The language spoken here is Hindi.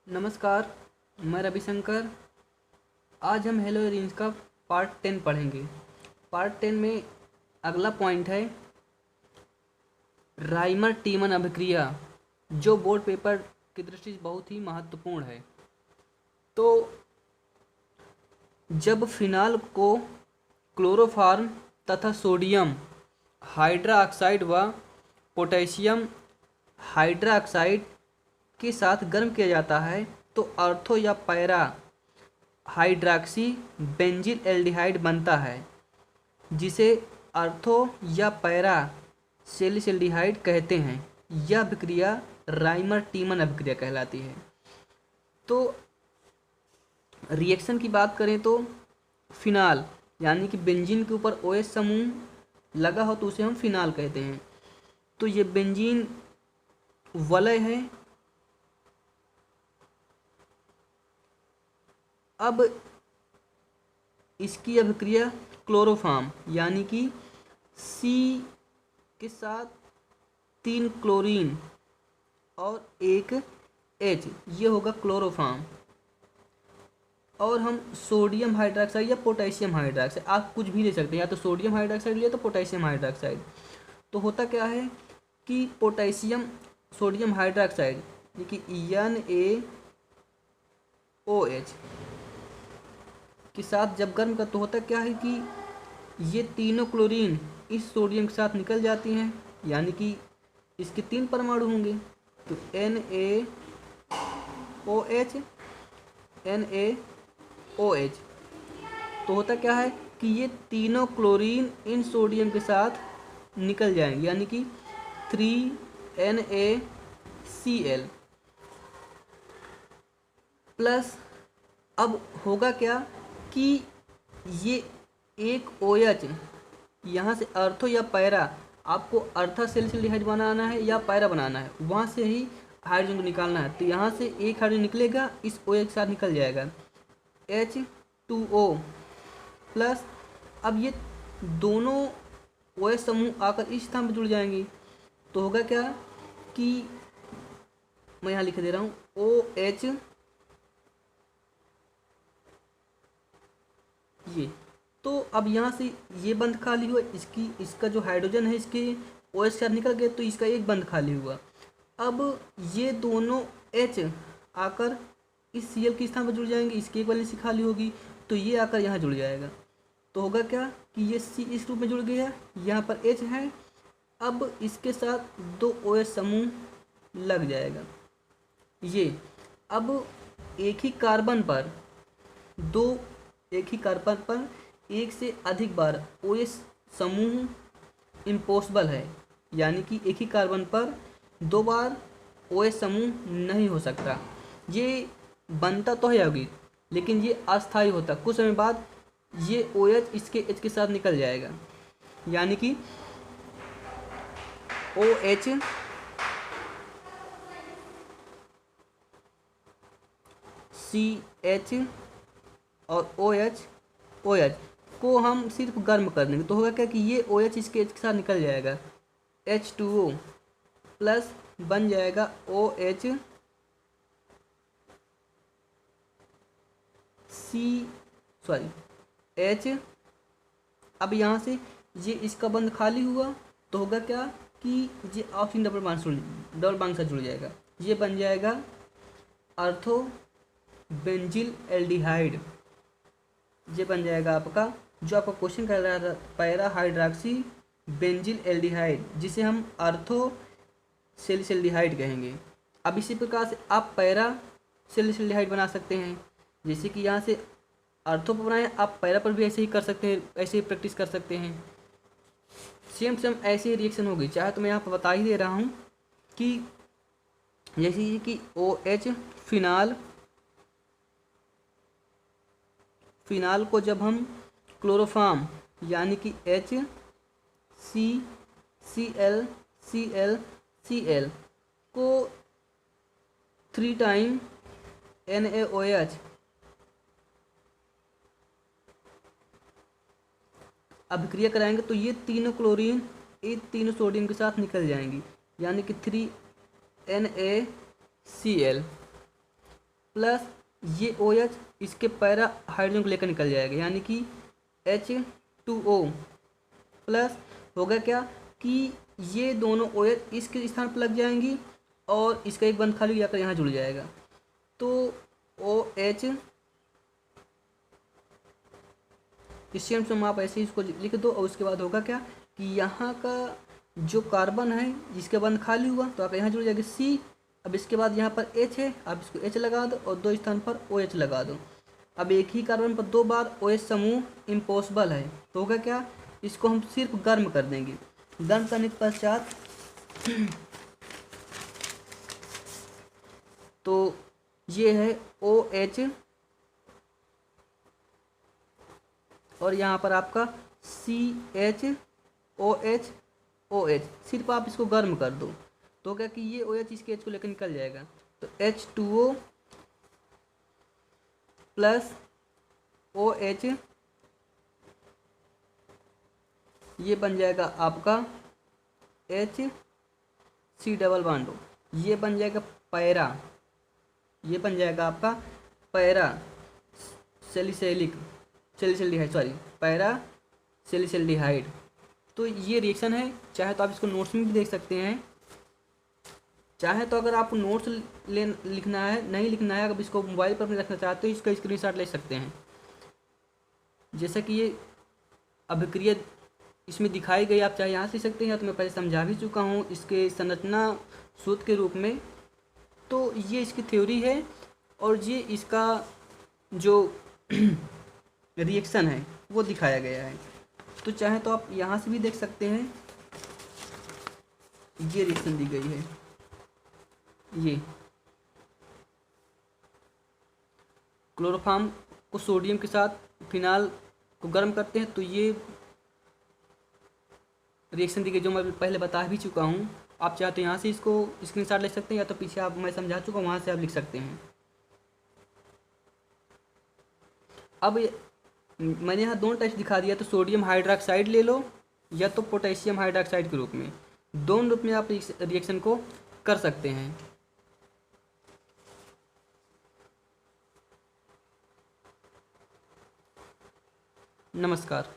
नमस्कार, मैं रविशंकर। आज हम हेलोइंस का पार्ट 10 पढ़ेंगे। पार्ट 10 में अगला पॉइंट है राइमर टीमन अभिक्रिया, जो बोर्ड पेपर की दृष्टि से बहुत ही महत्वपूर्ण है। तो जब फिनाल को क्लोरोफॉर्म तथा सोडियम हाइड्रोक्साइड व पोटेशियम हाइड्रोक्साइड के साथ गर्म किया जाता है तो अर्थो या पैरा हाइड्रॉक्सी बेंजील एल्डिहाइड बनता है, जिसे अर्थो या पैरा सेलिसल्डिहाइड कहते हैं। यह अभिक्रिया राइमर टीमन अभिक्रिया कहलाती है। तो रिएक्शन की बात करें तो फिनाल यानी कि बेंजीन के ऊपर OH समूह लगा हो तो उसे हम फिनाल कहते हैं। तो ये बेंजीन वलय है। अब इसकी अभिक्रिया क्लोरोफॉर्म यानी कि C के साथ 3 क्लोरीन और 1 H, ये होगा क्लोरोफॉर्म। और हम सोडियम हाइड्रोक्साइड या पोटेशियम हाइड्रोक्साइड, आप कुछ भी ले सकते हैं, या तो सोडियम हाइड्रोक्साइड लिया तो पोटेशियम हाइड्रोक्साइड। तो होता क्या है कि पोटेशियम सोडियम हाइड्रोक्साइड यानी कि NaOH के साथ जब गर्म कर तो होता क्या है कि ये तीनों क्लोरीन इस सोडियम के साथ निकल जाती हैं, यानी कि इसके 3 परमाणु होंगे। तो NaOH NaOH, तो होता क्या है कि ये तीनों क्लोरीन इन सोडियम के साथ निकल जाएंगे, यानी कि 3NaCl प्लस। अब होगा क्या कि ये एक OH यहाँ से अर्थो या पैरा, आपको अर्था सेलिसल्डिहाइड बनाना है या पैरा बनाना है, वहाँ से ही हाइड्रोजन को निकालना है। तो यहाँ से एक हाइड्रोजन निकलेगा, इस OH के साथ निकल जाएगा H2O प्लस। अब ये दोनों OH समूह आकर इस स्थान पर जुड़ जाएंगे। तो होगा क्या कि मैं यहाँ लिख दे रहा हूँ OH, ये। तो अब यहाँ से ये बंद खाली हुआ, इसका जो हाइड्रोजन है इसके OH के साथ निकल गए, तो इसका एक बंद खाली हुआ। अब ये दोनों H आकर इस Cl के स्थान पर जुड़ जाएंगे, इसकी एक वैलेंसी खाली होगी, तो ये आकर यहाँ जुड़ जाएगा। तो होगा क्या कि ये C इस रूप में जुड़ गया, यहाँ पर H है। अब इसके साथ 2 OH समूह लग जाएगा। ये अब एक ही कार्बन पर एक से अधिक बार OH समूह इम्पॉसिबल है, यानी कि एक ही कार्बन पर 2 बार OH समूह नहीं हो सकता। ये बनता तो है यौगिक, लेकिन ये अस्थायी होता। कुछ समय बाद ये OH इसके H के साथ निकल जाएगा, यानी कि OH CH और OH को हम सिर्फ गर्म कर देंगे। तो होगा क्या कि ये OH इसके H के साथ निकल जाएगा, H2O प्लस बन जाएगा OH H। अब यहाँ से ये इसका बंद खाली हुआ, तो होगा क्या कि ये ऑक्सीजन डबल बॉन्ड से जुड़ जाएगा। ये बन जाएगा अर्थो बेंजील एल्डिहाइड। ये बन जाएगा आपका, जो आपका क्वेश्चन कर रहा था, पैरा हाइड्रॉक्सी बेंजील एल्डिहाइड, जिसे हम अर्थो सेलिसल्डिहाइड कहेंगे। अब इसी प्रकार से आप पैरा सेलिसल्डिहाइड बना सकते हैं, जैसे कि यहाँ से अर्थो पर बनाए, आप पैरा पर भी ऐसे ही कर सकते हैं, ऐसे ही प्रैक्टिस कर सकते हैं। सेम ऐसे ही रिएक्शन होगी। चाहे तो मैं यहाँ पर बता ही दे रहा हूँ कि जैसे कि OH फिनाल को जब हम क्लोरोफॉर्म यानी कि HCl को 3 टाइम NaOH अभिक्रिया कराएंगे, तो ये तीनों क्लोरीन ये तीनों सोडियम के साथ निकल जाएंगी, यानी कि 3NaCl प्लस ये OH इसके पैरा हाइड्रोजन को लेकर निकल जाएगा, यानी कि H2O प्लस होगा क्या कि ये दोनों OH इसके स्थान पर लग जाएंगी और इसका एक बंद खाली जाकर यहाँ जुड़ जाएगा। तो OH इस सेम आप ऐसे ही इसको लिख दो और उसके बाद होगा क्या कि यहाँ का जो कार्बन है जिसका बंद खाली हुआ तो आप यहाँ जुड़ जाएगी C। अब इसके बाद यहाँ पर H है, आप इसको H लगा दो और 2 स्थान पर OH लगा दो। अब एक ही कार्बन पर 2 बार OH समूह इम्पॉसिबल है, तो होगा क्या, इसको हम सिर्फ गर्म कर देंगे। गर्म करने के पश्चात तो ये है OH और यहाँ पर आपका CHOH OH, सिर्फ आप इसको गर्म कर दो तो क्या कि ये OH इसके H को लेकर निकल जाएगा। तो H2O प्लस OH ये बन जाएगा आपका HC डबल बॉन्ड, ये बन जाएगा पैरा, ये बन जाएगा आपका पैरा सैलिसिल्डिहाइड, पैरा सैलिसिल्डिहाइड। तो ये रिएक्शन है, चाहे तो आप इसको नोट्स में भी देख सकते हैं, चाहे तो अगर आपको नोट्स लिखना है, नहीं लिखना है, अगर इसको मोबाइल पर रखना चाहते हो इसका स्क्रीनशॉट ले सकते हैं। जैसा कि ये अभिक्रिया इसमें दिखाई गई, आप चाहे यहाँ से सकते हैं, तो मैं पहले समझा भी चुका हूँ इसके संरचना सूत्र के रूप में। तो ये इसकी थ्योरी है और ये इसका जो रिएक्शन है वो दिखाया गया है। तो चाहे तो आप यहाँ से भी देख सकते हैं, ये रिएक्शन दी गई है। ये क्लोरोफॉर्म को सोडियम के साथ फिनाल को गर्म करते हैं, तो ये रिएक्शन दी गई जो मैं पहले बता भी चुका हूँ। आप चाहे तो यहाँ से इसको स्क्रीनशॉट ले सकते हैं या तो पीछे आप मैं समझा चुका हूँ वहाँ से आप लिख सकते हैं। अब मैंने यहाँ दोनों टेस्ट दिखा दिया, तो सोडियम हाइड्रोक्साइड ले लो या तो पोटेशियम हाइड्रोक्साइड के रूप में, दोनों रूप में आप इस रिएक्शन को कर सकते हैं। नमस्कार।